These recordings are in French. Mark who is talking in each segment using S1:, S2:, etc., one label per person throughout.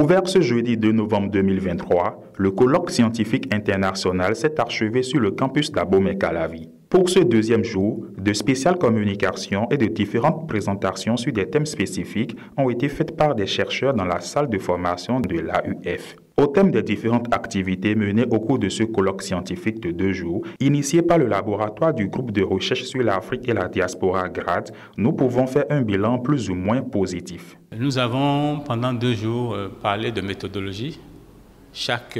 S1: Ouvert ce jeudi 2 novembre 2023, le colloque scientifique international s'est achevé sur le campus d'Abomey-Calavi. Pour ce deuxième jour, de spéciales communications et de différentes présentations sur des thèmes spécifiques ont été faites par des chercheurs dans la salle de formation de l'AUF. Au thème des différentes activités menées au cours de ce colloque scientifique de 2 jours, initié par le laboratoire du groupe de recherche sur l'Afrique et la diaspora GRAD, nous pouvons faire un bilan plus ou moins positif.
S2: Nous avons pendant 2 jours parlé de méthodologie. Chaque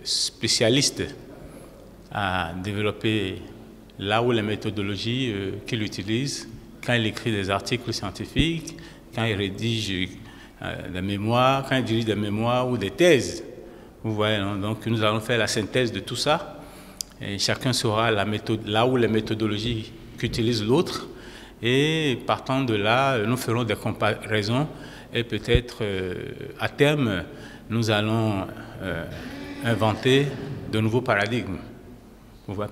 S2: spécialiste a développé là où les méthodologies qu'il utilise quand il écrit des articles scientifiques, quand il rédige des mémoires, quand il dirige des mémoires ou des thèses. Vous voyez, non? Donc nous allons faire la synthèse de tout ça. Et chacun saura la méthode, là où les méthodologies qu'utilise l'autre. Et partant de là, nous ferons des comparaisons et peut-être à terme, nous allons inventer de nouveaux paradigmes.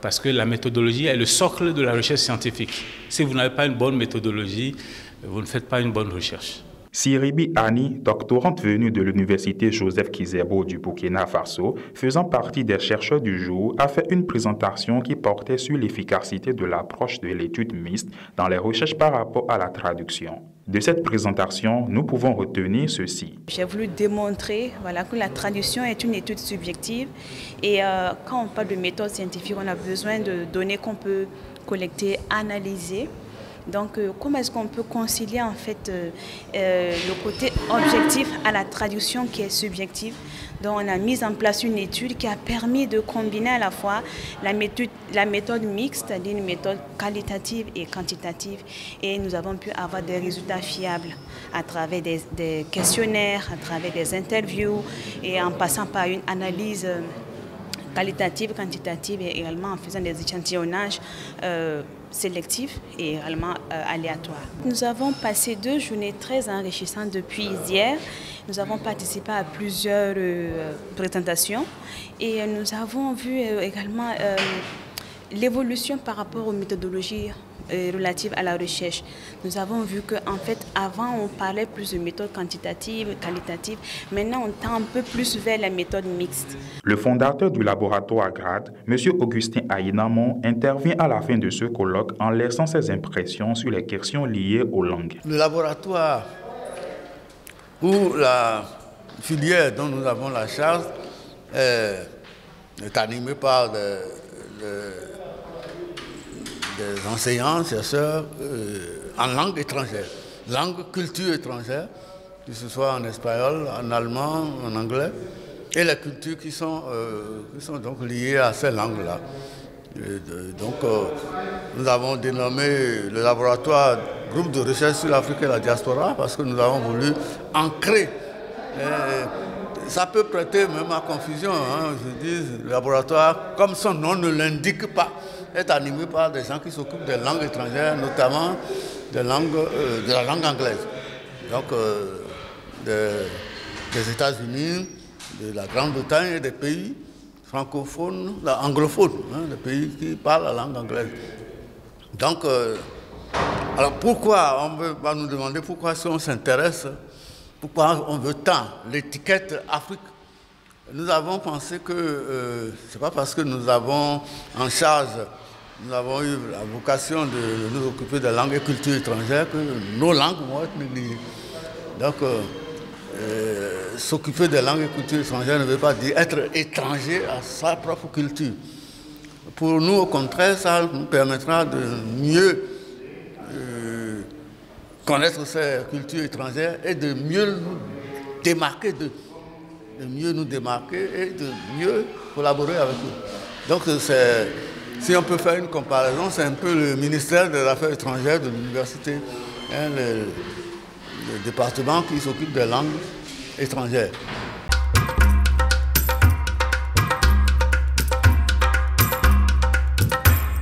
S2: Parce que la méthodologie est le socle de la recherche scientifique. Si vous n'avez pas une bonne méthodologie, vous ne faites pas une bonne recherche.
S1: Siribi Annie, doctorante venue de l'université Joseph Kizerbo du Burkina Faso, faisant partie des chercheurs du jour, a fait une présentation qui portait sur l'efficacité de l'approche de l'étude mixte dans les recherches par rapport à la traduction. De cette présentation, nous pouvons retenir ceci.
S3: J'ai voulu démontrer que la traduction est une étude subjective et quand on parle de méthode scientifique, on a besoin de données qu'on peut collecter, analyser. Donc, comment est-ce qu'on peut concilier en fait le côté objectif à la traduction qui est subjective? Donc, on a mis en place une étude qui a permis de combiner à la fois la méthode mixte, c'est-à-dire une méthode qualitative et quantitative, et nous avons pu avoir des résultats fiables à travers des questionnaires, à travers des interviews et en passant par une analyse qualitative, quantitative et également en faisant des échantillonnages sélectifs et également aléatoires. Nous avons passé 2 journées très enrichissantes depuis hier. Nous avons participé à plusieurs présentations et nous avons vu également l'évolution par rapport aux méthodologies relatives à la recherche. Nous avons vu qu'en fait, avant, on parlait plus de méthodes quantitatives, qualitatives. Maintenant, on tend un peu plus vers la méthode mixte.
S1: Le fondateur du laboratoire GRAD, M. Augustin Aïnamon, intervient à la fin de ce colloque en laissant ses impressions sur les questions liées aux langues.
S4: Le laboratoire ou la filière dont nous avons la charge est animé par des enseignants, chercheurs en langue étrangère, langue, culture étrangère, que ce soit en espagnol, en allemand, en anglais, et les cultures qui sont donc liées à ces langues-là. Nous avons dénommé le laboratoire groupe de recherche sur l'Afrique et la diaspora parce que nous avons voulu ancrer. Ça peut prêter même à confusion, je dis, le laboratoire, comme son nom ne l'indique pas, est animé par des gens qui s'occupent des langues étrangères, notamment de la langue anglaise. Donc, des États-Unis, de la Grande-Bretagne et des pays francophones, anglophones, des pays qui parlent la langue anglaise. Donc, alors pourquoi, on va nous demander pourquoi si on s'intéresse, pourquoi on veut tant l'étiquette Afrique. Nous avons pensé que ce n'est pas parce que nous avons en charge, nous avons eu la vocation de nous occuper des langues et cultures étrangères que nos langues vont être négligées. Donc, s'occuper des langues et cultures étrangères ne veut pas dire être étranger à sa propre culture. Pour nous, au contraire, ça nous permettra de mieux connaître ces cultures étrangères et de mieux nous démarquer d'eux. De mieux nous démarquer et de mieux collaborer avec eux. Donc, si on peut faire une comparaison, c'est un peu le ministère des Affaires étrangères de l'université, le département qui s'occupe des langues étrangères.